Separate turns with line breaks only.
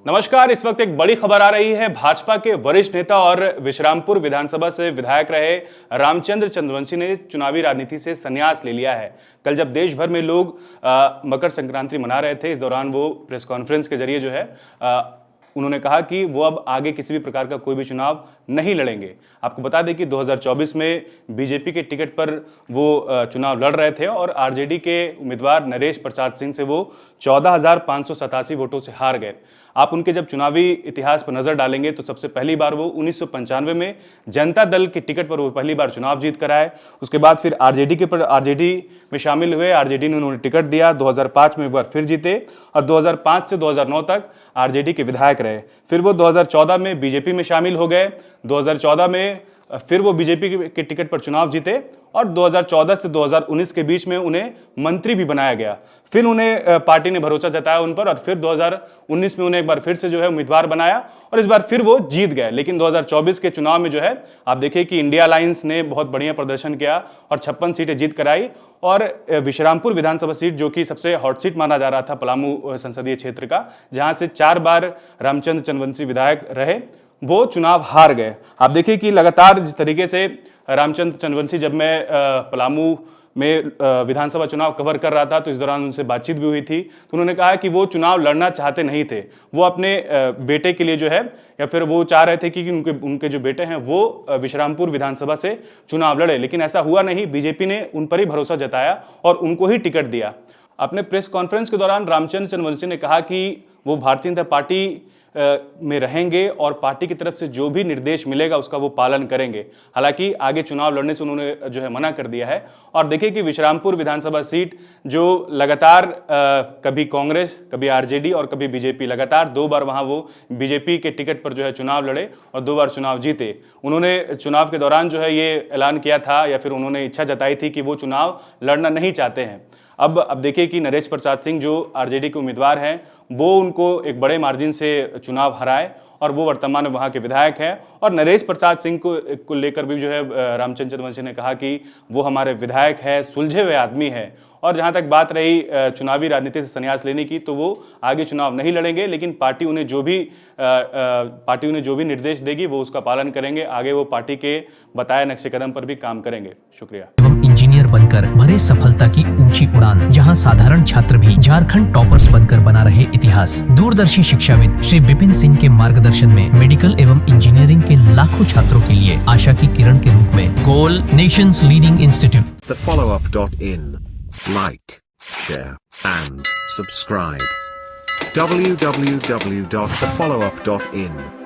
नमस्कार। इस वक्त एक बड़ी खबर आ रही है। भाजपा के वरिष्ठ नेता और विश्रामपुर विधानसभा से विधायक रहे रामचंद्र चंद्रवंशी ने चुनावी राजनीति से संन्यास ले लिया है। कल जब देश भर में लोग मकर संक्रांति मना रहे थे, इस दौरान वो प्रेस कॉन्फ्रेंस के जरिए जो है उन्होंने कहा कि वो अब आगे किसी भी प्रकार का कोई भी चुनाव नहीं लड़ेंगे। आपको बता दें कि 2024 में बीजेपी के टिकट पर वो चुनाव लड़ रहे थे और आरजेडी के उम्मीदवार नरेश प्रसाद सिंह से वो 14,587 वोटों से हार गए। आप उनके जब चुनावी इतिहास पर नजर डालेंगे तो सबसे पहली बार वो 1995 में जनता दल के टिकट पर वो पहली बार चुनाव जीत कर आए। उसके बाद फिर आरजेडी में शामिल हुए। आरजेडी ने उन्होंने टिकट दिया। 2005 में एक बार फिर जीते और 2005 से 2009 तक आरजेडी के विधायक रहे। फिर वो 2014 में बीजेपी में शामिल हो गए। 2014 में फिर वो बीजेपी के टिकट पर चुनाव जीते और 2014 से 2019 के बीच में उन्हें मंत्री भी बनाया गया। फिर उन्हें पार्टी ने भरोसा जताया उन पर और फिर 2019 में उन्हें एक बार फिर से जो है उम्मीदवार बनाया और इस बार फिर वो जीत गए। लेकिन 2024 के चुनाव में जो है आप देखिए कि इंडिया अलायंस ने बहुत बढ़िया प्रदर्शन किया और 56 सीटें जीत कराई और विश्रामपुर विधानसभा सीट, जो कि सबसे हॉट सीट माना जा रहा था पलामू संसदीय क्षेत्र का, जहां से 4 बार रामचंद्र चंद्रवंशी विधायक रहे, वो चुनाव हार गए। आप देखिए कि लगातार जिस तरीके से रामचंद्र चंद्रवंशी, जब मैं पलामू में विधानसभा चुनाव कवर कर रहा था तो इस दौरान उनसे बातचीत भी हुई थी, तो उन्होंने कहा कि वो चुनाव लड़ना चाहते नहीं थे। वो अपने बेटे के लिए जो है, या फिर वो चाह रहे थे कि उनके जो बेटे हैं वो विश्रामपुर विधानसभा से चुनाव लड़े, लेकिन ऐसा हुआ नहीं। बीजेपी ने उन पर ही भरोसा जताया और उनको ही टिकट दिया। अपने प्रेस कॉन्फ्रेंस के दौरान रामचंद्र चंद्रवंशी ने कहा कि वो भारतीय जनता पार्टी में रहेंगे और पार्टी की तरफ से जो भी निर्देश मिलेगा उसका वो पालन करेंगे। हालांकि आगे चुनाव लड़ने से उन्होंने जो है मना कर दिया है। और देखिए कि विश्रामपुर विधानसभा सीट जो लगातार कभी कांग्रेस, कभी आरजेडी और कभी बीजेपी, लगातार 2 बार वहां वो बीजेपी के टिकट पर जो है चुनाव लड़े और 2 बार चुनाव जीते। उन्होंने चुनाव के दौरान जो है ये ऐलान किया था या फिर उन्होंने इच्छा जताई थी कि वो चुनाव लड़ना नहीं चाहते हैं। अब देखिए कि नरेश प्रसाद सिंह जो आरजेडी के उम्मीदवार हैं, वो उनको एक बड़े मार्जिन से चुनाव हराए और वो वर्तमान में वहाँ के विधायक हैं। और नरेश प्रसाद सिंह को लेकर भी जो है रामचंद्र चंद्रवंशी ने कहा कि वो हमारे विधायक है, सुलझे हुए आदमी है। और जहाँ तक बात रही चुनावी राजनीति से संन्यास लेने की, तो वो आगे चुनाव नहीं लड़ेंगे, लेकिन पार्टी उन्हें जो भी निर्देश देगी वो उसका पालन करेंगे। आगे वो पार्टी के बताए नक्शे कदम पर भी काम करेंगे। शुक्रिया।
एवं इंजीनियर बनकर भरे सफलता की ऊंची उड़ान, जहां साधारण छात्र भी झारखंड टॉपर्स बनकर बना रहे इतिहास। दूरदर्शी शिक्षाविद श्री विपिन सिंह के मार्गदर्शन में मेडिकल एवं इंजीनियरिंग के लाखों छात्रों के लिए आशा की किरण के रूप में goal nations leading institute.
TheFollowUp.in. Like, share and subscribe. www.thefollowup.in